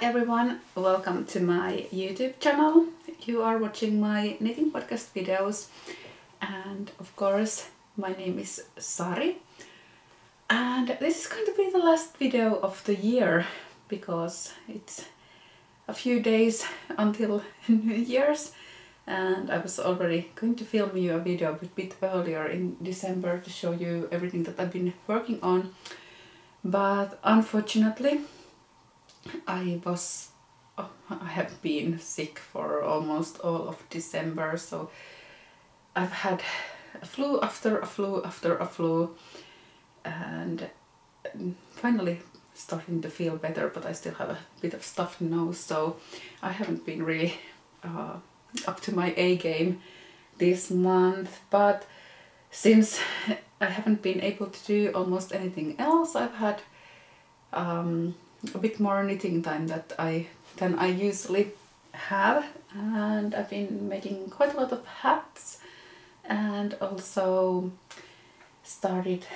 everyone, welcome to my YouTube channel. You are watching my knitting podcast videos, and of course my name is Sari, and this is going to be the last video of the year because it's a few days until New Year's, and I was already going to film you a video a bit earlier in December to show you everything that I've been working on, but unfortunately I have been sick for almost all of December, so I've had a flu after a flu after a flu, and finally starting to feel better, but I still have a bit of stuffed nose, so I haven't been really up to my A game this month. But since I haven't been able to do almost anything else, I've had a bit more knitting time than I usually have, and I've been making quite a lot of hats, and also started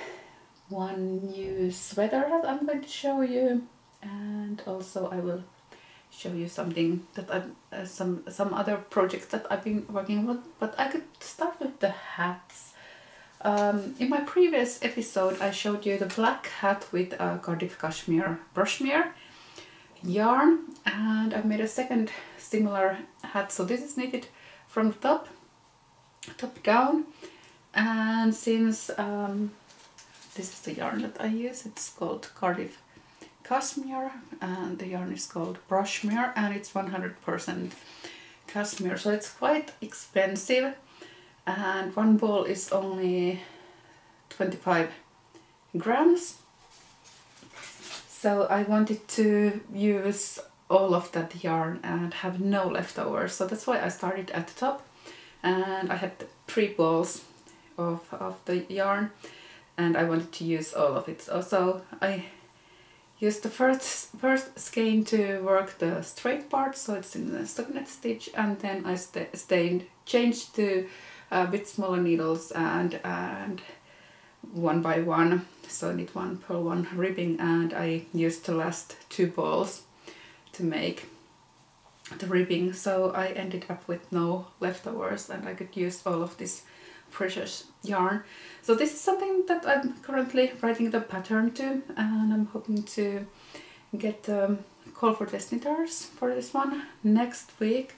one new sweater that I'm going to show you, and also I will show you something that I've some other projects that I've been working with. But I could start with the hats. In my previous episode I showed you the black hat with Cardiff Cashmere Brushmere yarn, and I've made a second similar hat. So this is knitted from the top down, and since this is the yarn that I use, it's called Cardiff Cashmere, and the yarn is called Brushmere, and it's 100% cashmere, so it's quite expensive, and one ball is only 25 grams. So I wanted to use all of that yarn and have no leftovers, so that's why I started at the top, and I had 3 balls of the yarn and I wanted to use all of it. So I used the first skein to work the straight part, so it's in the stockinette stitch, and then I changed to a bit smaller needles and one by one, so I knit one per one ribbing, and I used the last 2 balls to make the ribbing, so I ended up with no leftovers and I could use all of this precious yarn. So this is something that I'm currently writing the pattern to, and I'm hoping to get the call for test knitters for this one next week.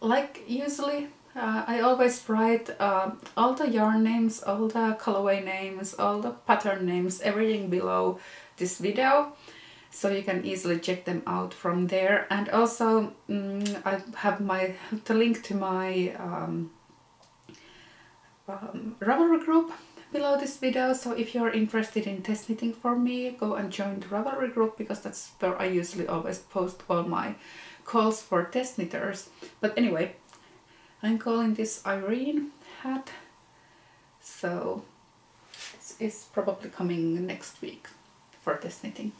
Like usually I always write all the yarn names, all the colorway names, all the pattern names, everything below this video, so you can easily check them out from there. And also I have the link to my Ravelry group below this video, so if you're interested in test knitting for me, go and join the Ravelry group, because that's where I usually always post all my calls for test knitters. But anyway, I'm calling this Irene hat, so this is probably coming next week for test knitting.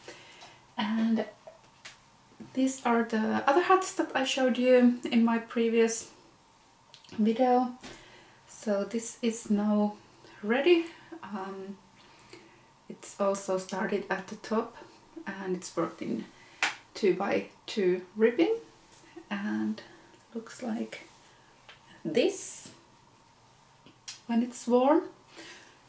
And these are the other hats that I showed you in my previous video. So this is now ready. It's also started at the top, and it's worked in 2x2 ribbing, and looks like this when it's worn.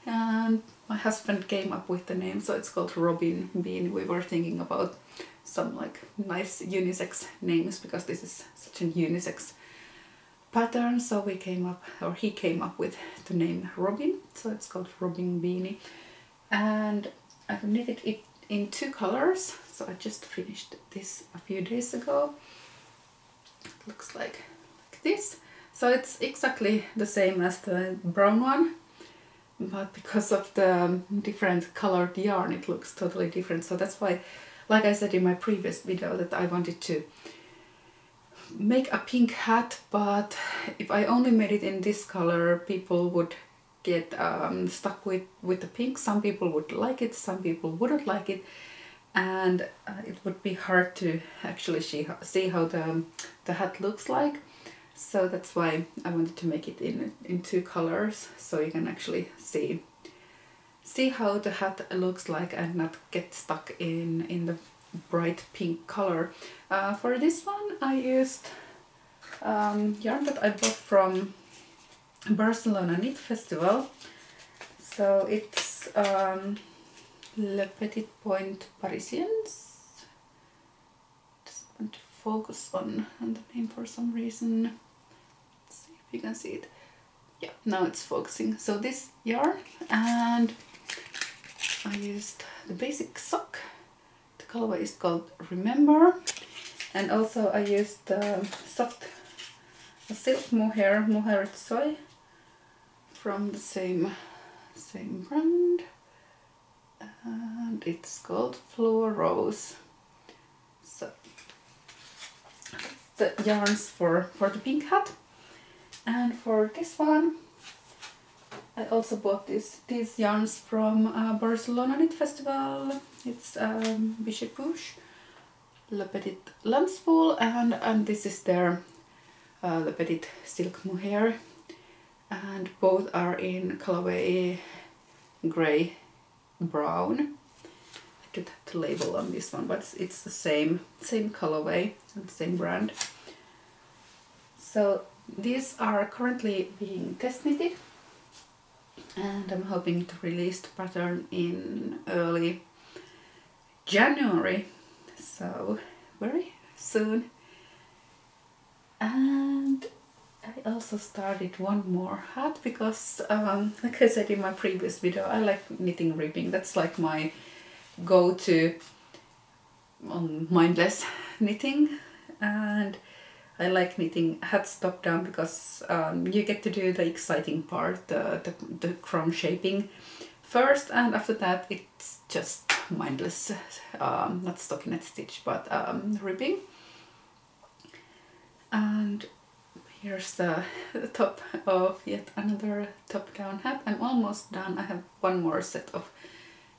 And my husband came up with the name, so it's called Robin Bean. We were thinking about some like nice unisex names because this is such a unisex pattern, so he came up with the name Robin, so it's called Robin Beanie. And I've knitted it in 2 colors, so I just finished this a few days ago. It looks like this. So it's exactly the same as the brown one, but because of the different colored yarn it looks totally different. So that's why, like I said in my previous video, that I wanted to make a pink hat, but if I only made it in this color, people would get stuck with the pink. Some people would like it, some people wouldn't like it, and it would be hard to actually see how the hat looks like. So that's why I wanted to make it in 2 colors, so you can actually see how the hat looks like and not get stuck in bright pink color. For this one I used yarn that I bought from Barcelona Knit Festival. So it's Le Petit Point Parisiens. Just want to focus on the name for some reason. Let's see if you can see it. Yeah, now it's focusing. So this yarn, and I used the basic sock. The colorway is called Remember, and also I used the soft silk mohair soie from the same brand, and it's called Fluo Rose. So the yarns for the pink hat. And for this one I also bought these yarns from Barcelona Knit Festival. It's Biches, Le Petit lambswool, and this is their Le Petit silk mohair, and both are in colorway grey brown. I did have the label on this one, but it's the same colorway and same brand. So these are currently being test knitted, and I'm hoping to release the pattern in early January, so very soon. And I also started one more hat because, like I said in my previous video, I like knitting ribbing. That's like my go-to on mindless knitting, and I like knitting hats top down because you get to do the exciting part, the crown shaping first, and after that it's just mindless, not stockinette stitch, but ribbing. And here's the top of yet another top down hat. I'm almost done. I have one more set of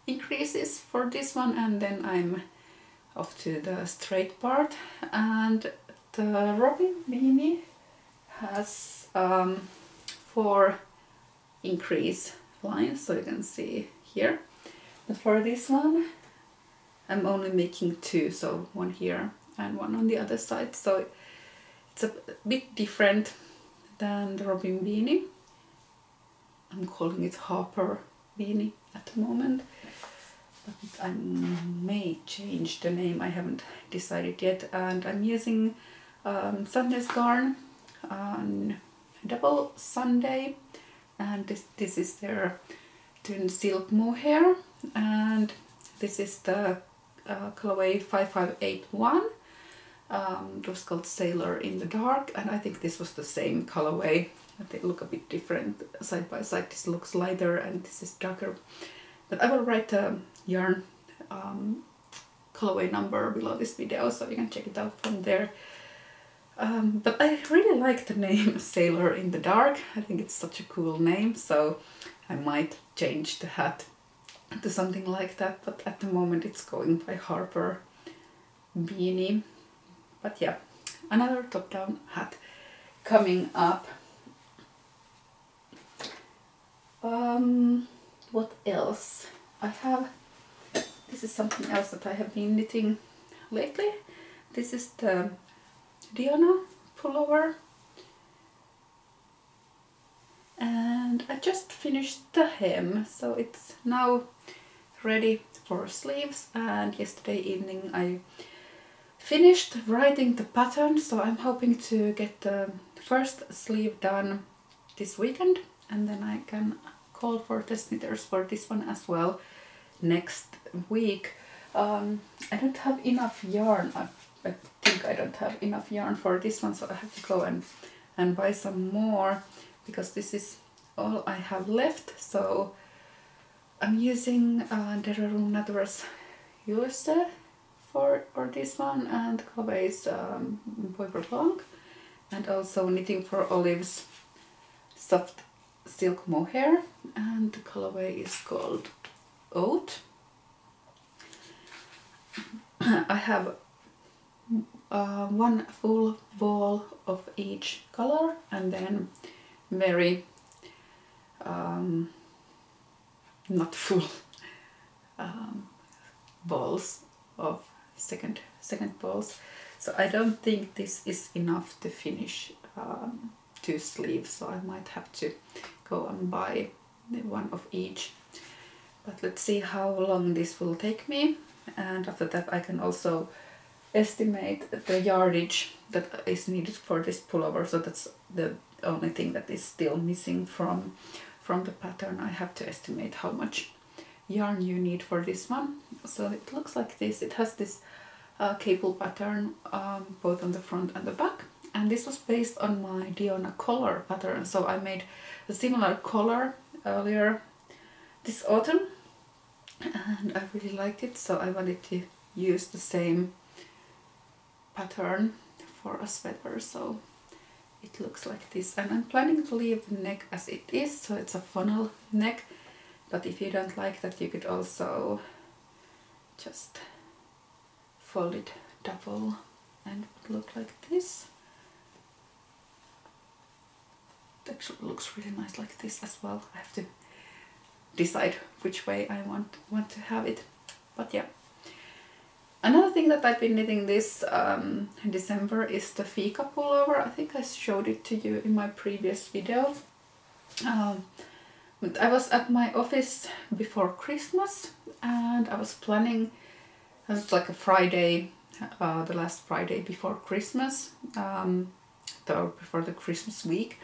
increases for this one, and then I'm off to the straight part. And the robin beanie has 4 increase lines, so you can see here. But for this one I'm only making 2, so one here and one on the other side, so it's a bit different than the robin beanie. I'm calling it Harper beanie at the moment, but I may change the name, I haven't decided yet. And I'm using Sandnes Garn Double Sunday, and this is their Tynn silk mohair, and this is the colorway 5581. It was called Sailor in the Dark, and I think this was the same colorway, but they look a bit different side by side. This looks lighter and this is darker, but I will write the yarn colorway number below this video, so you can check it out from there. But I really like the name Sailor in the Dark. I think it's such a cool name, so I might change the hat to something like that, but at the moment it's going by Harper beanie. But yeah, another top-down hat coming up. What else? I have, this is something else that I have been knitting lately. This is the Diona Pullover, and I just finished the hem, so it's now ready for sleeves. And yesterday evening I finished writing the pattern, so I'm hoping to get the first sleeve done this weekend, and then I can call for test knitters for this one as well next week. I don't have enough yarn. I think I don't have enough yarn for this one, so I have to go and buy some more, because this is all I have left. So I'm using Dererum Natura Ulysse for this one, and the colorway is Poivre Blanc, and also Knitting for Olives soft silk mohair, and the colorway is called Oat. I have one full ball of each color, and then very not full balls of second balls. So I don't think this is enough to finish 2 sleeves, so I might have to go and buy one of each. But let's see how long this will take me, and after that I can also estimate the yardage that is needed for this pullover. So that's the only thing that is still missing from the pattern. I have to estimate how much yarn you need for this one. So it looks like this. It has this cable pattern both on the front and the back, and this was based on my Diona collar pattern. So I made a similar collar earlier this autumn and I really liked it, so I wanted to use the same pattern for a sweater. So it looks like this, and I'm planning to leave the neck as it is, so it's a funnel neck. But if you don't like that, you could also just fold it double and it would look like this. It actually looks really nice like this as well. I have to decide which way I want to have it. But yeah. Another thing that I've been knitting this in December is the Fika pullover. I think I showed it to you in my previous video. I was at my office before Christmas and I was planning, it was like a Friday, the last Friday before Christmas, before the Christmas week,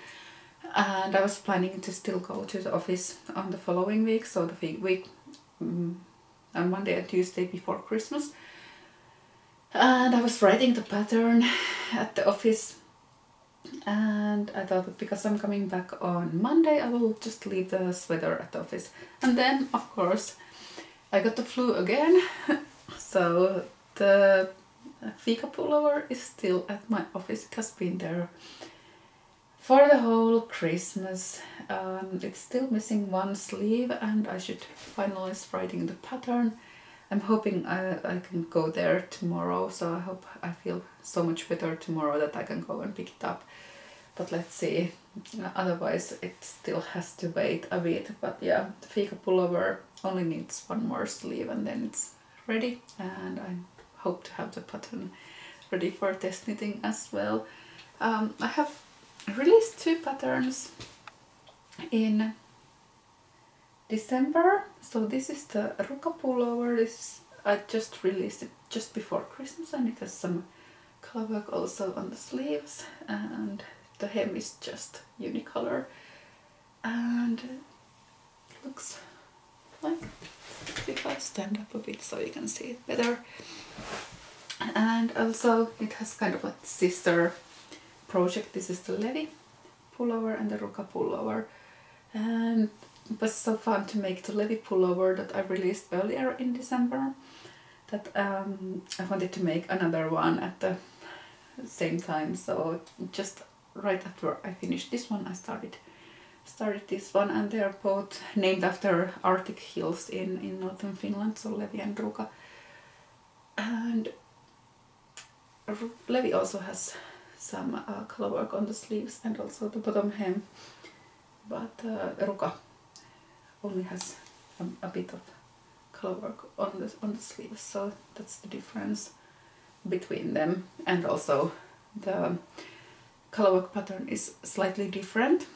and I was planning to still go to the office on the following week, so the week on Monday and Tuesday before Christmas. And I was writing the pattern at the office, and I thought that because I'm coming back on Monday, I will just leave the sweater at the office. And then, of course, I got the flu again, so the Fika pullover is still at my office. It has been there for the whole Christmas. It's still missing one sleeve, and I should finalize writing the pattern. I'm hoping I can go there tomorrow, so I hope I feel so much better tomorrow that I can go and pick it up. But let's see, otherwise it still has to wait a bit. But yeah, the Fika pullover only needs one more sleeve and then it's ready, and I hope to have the pattern ready for test knitting as well. I have released 2 patterns in December. So this is the Ruka pullover. I just released it just before Christmas, and it has some color work also on the sleeves, and the hem is just unicolor, and it looks like, if I stand up a bit so you can see it better. And also it has kind of like sister project. This is the Levi pullover and the Ruka pullover, and it was so fun to make the Levi pullover that I released earlier in December, that I wanted to make another one at the same time. So just right after I finished this one, I started this one, and they are both named after Arctic hills in northern Finland, so Levi and Ruka. And Levi also has some color work on the sleeves and also the bottom hem, but Ruka only has a bit of color work on the sleeves, so that's the difference between them. And also the color work pattern is slightly different.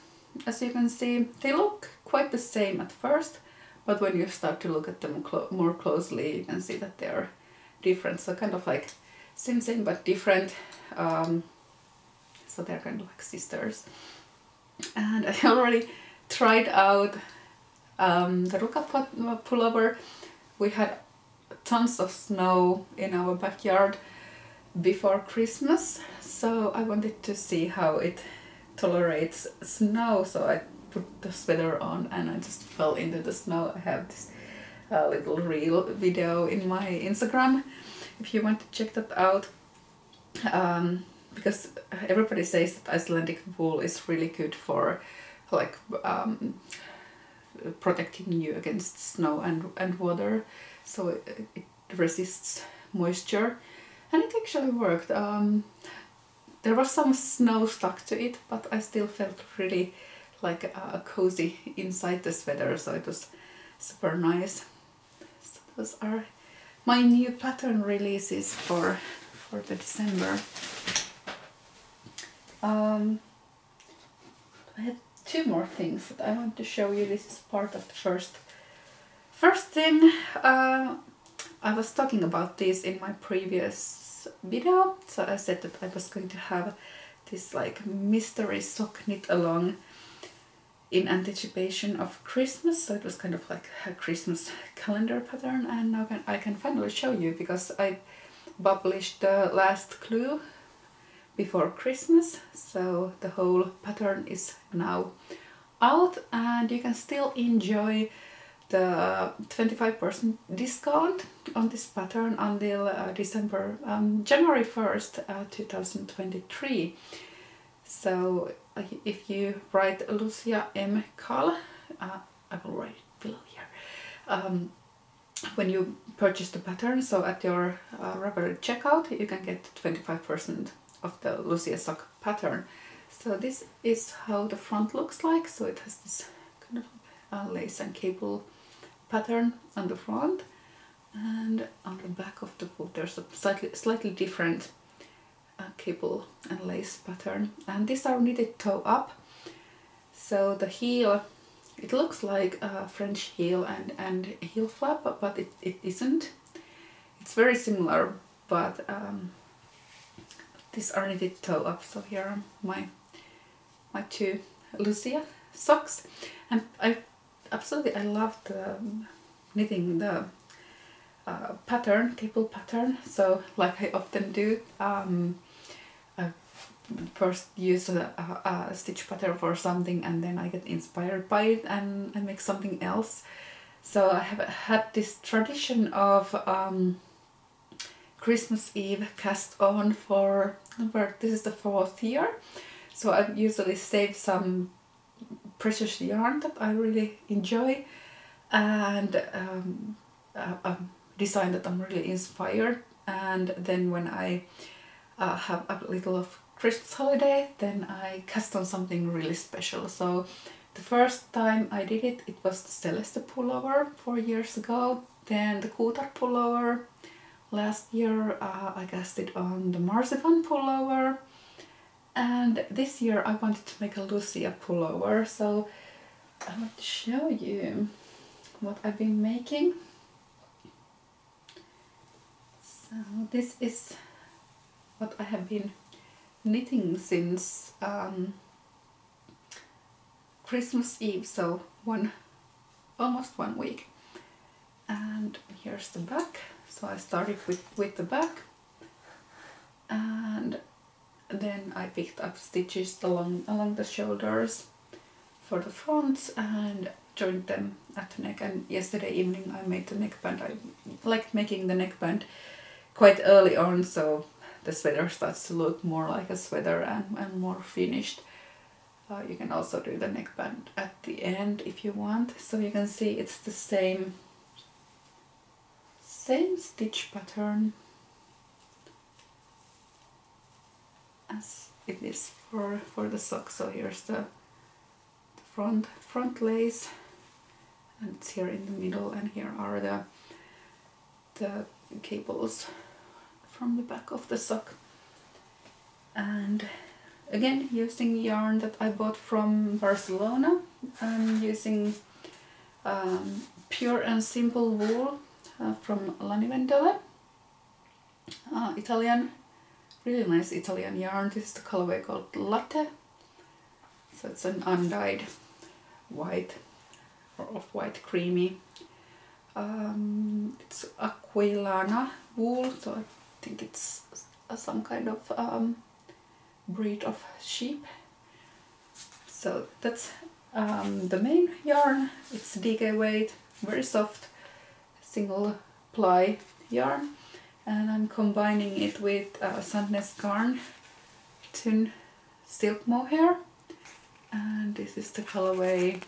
As you can see, they look quite the same at first, but when you start to look at them more closely, you can see that they are different. So kind of like same but different. So they're kind of like sisters. And I already tried out the Ruka pullover. We had tons of snow in our backyard before Christmas, so I wanted to see how it tolerates snow. So I put the sweater on and I just fell into the snow. I have this little reel video in my Instagram if you want to check that out, because everybody says that Icelandic wool is really good for like protecting you against snow and water, so it resists moisture, and it actually worked. There was some snow stuck to it, but I still felt really like cozy inside the sweater, so it was super nice. So those are my new pattern releases for the December. I have two more things that I want to show you. This is part of the first thing. I was talking about this in my previous video, so I said that I was going to have this like mystery sock knit along in anticipation of Christmas, so it was kind of like a Christmas calendar pattern, and now I can finally show you, because I published the last clue before Christmas, so the whole pattern is now out, and you can still enjoy the 25% discount on this pattern until January 1st, 2023. So if you write Lucia M. Cal, I will write it below here, when you purchase the pattern, so at your Ravelry checkout you can get 25% of the Lucia sock pattern. So this is how the front looks like. So it has this kind of lace and cable pattern on the front, and on the back of the boot there's a slightly different cable and lace pattern, and these are knitted toe up. So the heel, it looks like a French heel and heel flap, but it isn't. It's very similar, but these are knitted toe up. So here are my two Lucia socks, and I love the knitting the pattern, cable pattern. So like I often do, I first use a stitch pattern for something, and then I get inspired by it and I make something else. So I have had this tradition of Christmas Eve cast on for, this is the 4th year. So I usually save some precious yarn that I really enjoy, and a design that I'm really inspired, and then when I have a little of Christmas holiday, then I cast on something really special. So the first time I did it, it was the Celeste pullover 4 years ago, then the Kutar pullover. Last year I cast it on the Marzipan pullover, and this year I wanted to make a Lucia pullover. So I want to show you what I've been making. So this is what I have been knitting since Christmas Eve, so almost 1 week. And here's the back. So I started with the back, and then I picked up stitches along the shoulders for the fronts and joined them at the neck. And yesterday evening I made the neckband. I like making the neckband quite early on, so the sweater starts to look more like a sweater and more finished. You can also do the neckband at the end if you want. So you can see it's the same stitch pattern as it is for the sock. So here's the front lace, and it's here in the middle, and here are the cables from the back of the sock. And again, using yarn that I bought from Barcelona, I'm using pure and simple wool from Lani-Vendele, Italian, really nice Italian yarn. This is the colorway called Latte, so it's an undyed white or off-white creamy. It's Aquilana wool, so I think it's some kind of breed of sheep. So that's the main yarn. It's DK weight, very soft, single ply yarn, and I'm combining it with Sandnes Garn Tynn silk mohair, and this is the colorway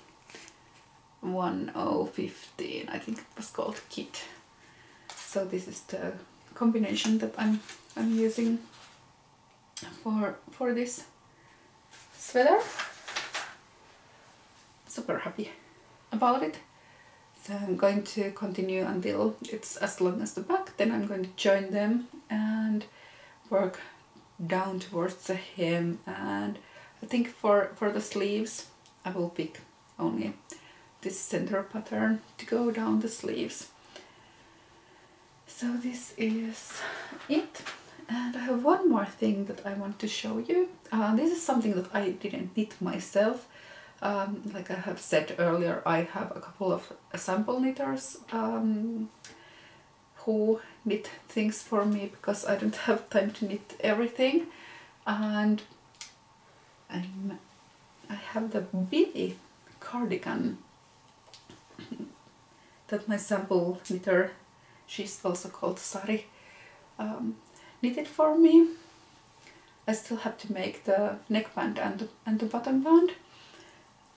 1015, I think it was called Kit. So this is the combination that I'm using for this sweater. Super happy about it. So I'm going to continue until it's as long as the back, then I'm going to join them and work down towards the hem. And I think for the sleeves I will pick only this center pattern to go down the sleeves. So this is it. And I have one more thing that I want to show you. This is something that I didn't knit myself. Like I have said earlier, I have a couple of sample knitters who knit things for me because I don't have time to knit everything. And I have the beanie cardigan that my sample knitter, she's also called Sari, knitted for me. I still have to make the neckband and the bottom band.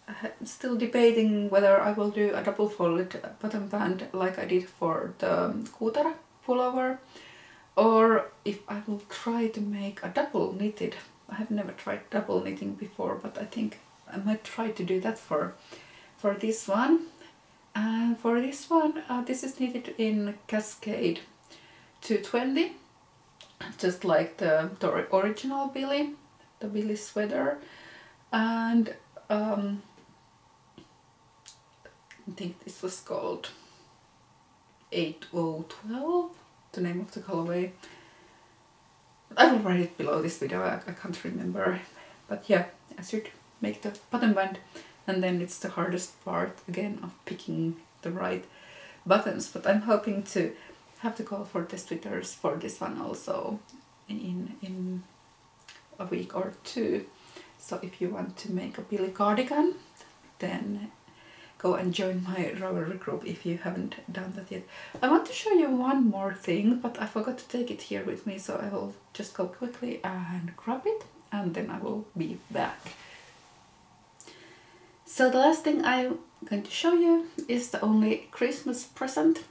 I'm still debating whether I will do a double folded bottom band like I did for the Diona Pullover, or if I will try to make a double knitted. I have never tried double knitting before, but I think I might try to do that for this one. And for this one, this is knitted in Cascade 220, just like the original Billy, the Billy sweater. And I think this was called 8012, the name of the colorway. I will write it below this video, I can't remember. But yeah, I should make the bottom band, and then it's the hardest part again of picking the right buttons. But I'm hoping to have to call for test knitters for this one also in a week or two. So if you want to make a Billy cardigan, then go and join my Ravelry group if you haven't done that yet. I want to show you one more thing, but I forgot to take it here with me, so I will just go quickly and grab it, and then I will be back. So the last thing I'm going to show you is the only Christmas present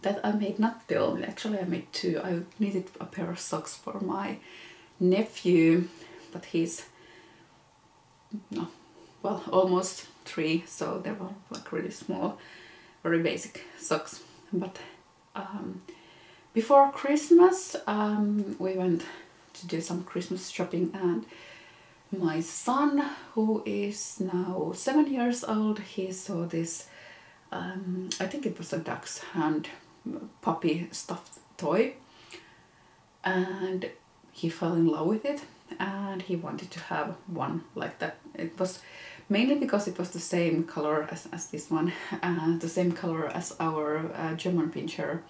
that I made. Not the only, actually I made two. I needed a pair of socks for my nephew, but he's well, almost 3, so they were like really small, very basic socks. But before Christmas we went to do some Christmas shopping, and my son, who is now 7 years old, he saw this, I think it was a dachshund hand puppy stuffed toy, and he fell in love with it, and he wanted to have one like that. It was mainly because it was the same color as this one, the same color as our German pincher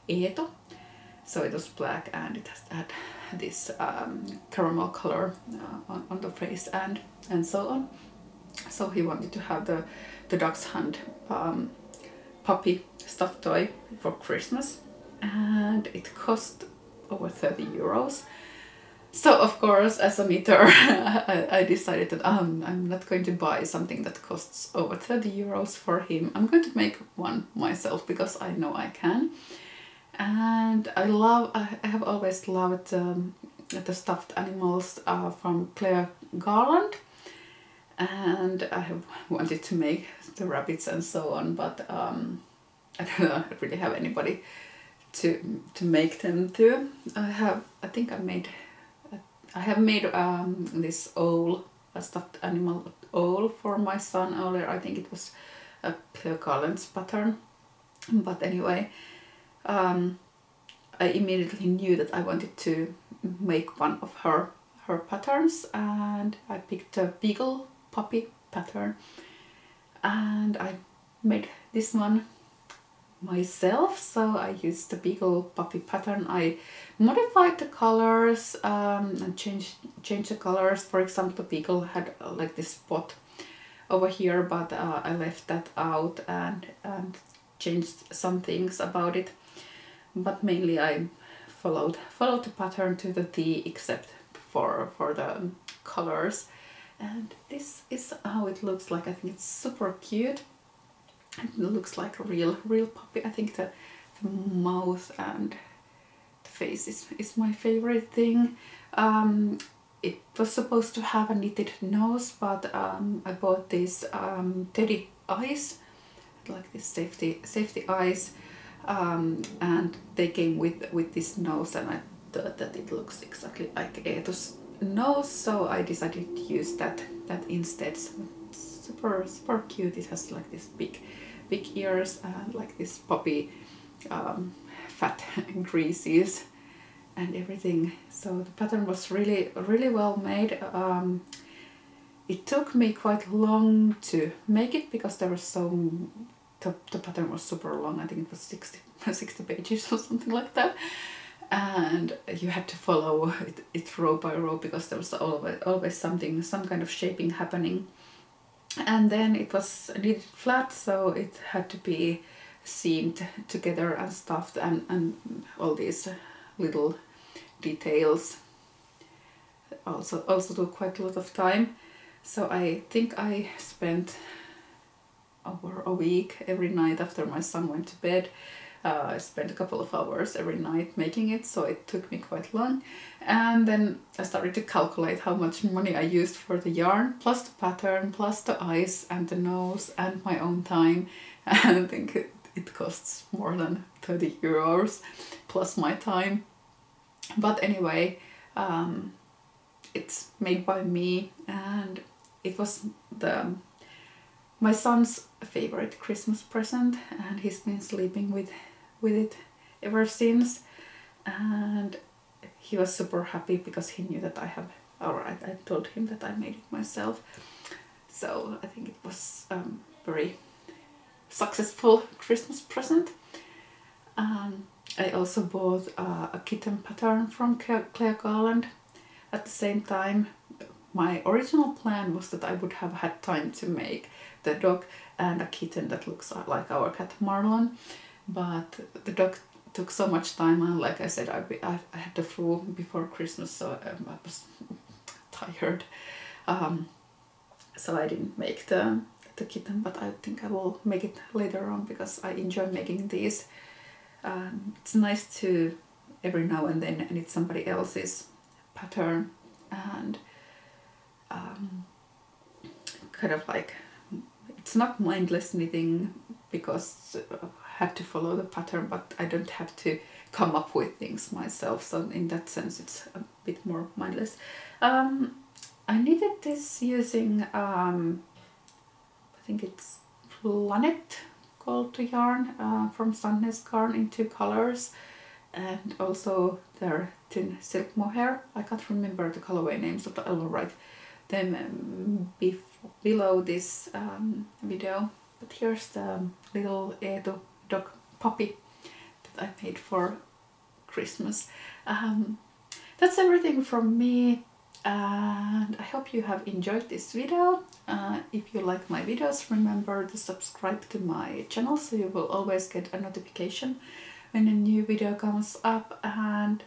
Eto. So it was black, and it had this caramel color on the face and so on. So he wanted to have the dachshund puppy stuffed toy for Christmas, and it cost over 30 euros. So of course, as a knitter, I decided that I'm not going to buy something that costs over 30 euros for him. I'm going to make one myself because I know I can. And I have always loved the stuffed animals from Claire Garland, and I have wanted to make the rabbits and so on, but I don't really have anybody to make them to. I have made this owl, a stuffed animal owl for my son earlier. I think it was a Claire Garland's pattern, but anyway, I immediately knew that I wanted to make one of her patterns, and I picked a beagle puppy pattern, and I made this one myself. So I used the beagle puppy pattern. I modified the colors and changed the colors. For example, the beagle had like this spot over here, but I left that out and changed some things about it. But mainly I followed the pattern to the T, except for the colors. And this is how it looks like. I think it's super cute. It looks like a real puppy. I think the mouth and the face is my favorite thing. It was supposed to have a knitted nose, but I bought these teddy eyes, like this safety eyes, and they came with this nose, and I thought that it looks exactly like Eetu's nose, so I decided to use that instead. So it's super cute. It has like this big ears and like this poppy fat creases and everything. So the pattern was really well made. It took me quite long to make it because there was the pattern was super long. I think it was 60 pages or something like that, and you had to follow it row by row because there was always some kind of shaping happening. And then it was knitted flat, so it had to be seamed together and stuffed, and all these little details also took quite a lot of time. So I think I spent over a week every night after my son went to bed. I spent a couple of hours every night making it, so it took me quite long. And then I started to calculate how much money I used for the yarn, plus the pattern, plus the eyes and the nose and my own time. And I think it costs more than 30 euros plus my time. But anyway, it's made by me, and it was my son's favorite Christmas present, and he's been sleeping with it ever since, and he was super happy because he knew that I told him that I made it myself. So I think it was very successful Christmas present. I also bought a kitten pattern from Claire Garland at the same time. My original plan was that I would have had time to make the dog and a kitten that looks like our cat Marlon, but the dog took so much time, and like I said, I had the flu before Christmas, so I was tired, so I didn't make the kitten, but I think I will make it later on because I enjoy making these. It's nice to every now and then knit somebody else's pattern, and kind of like, it's not mindless knitting because I have to follow the pattern, but I don't have to come up with things myself, so in that sense it's a bit more mindless. I knitted this using I think it's Planet called the yarn from Sandnes Garn in 2 colors, and also their Tynn silk mohair. I can't remember the colorway names, but I will write them below this video. But here's the little Eetu dog puppy that I made for Christmas. That's everything from me, and I hope you have enjoyed this video. If you like my videos, remember to subscribe to my channel so you will always get a notification when a new video comes up. And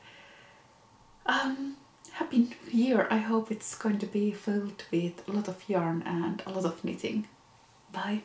Happy New Year! I hope it's going to be filled with a lot of yarn and a lot of knitting. Bye!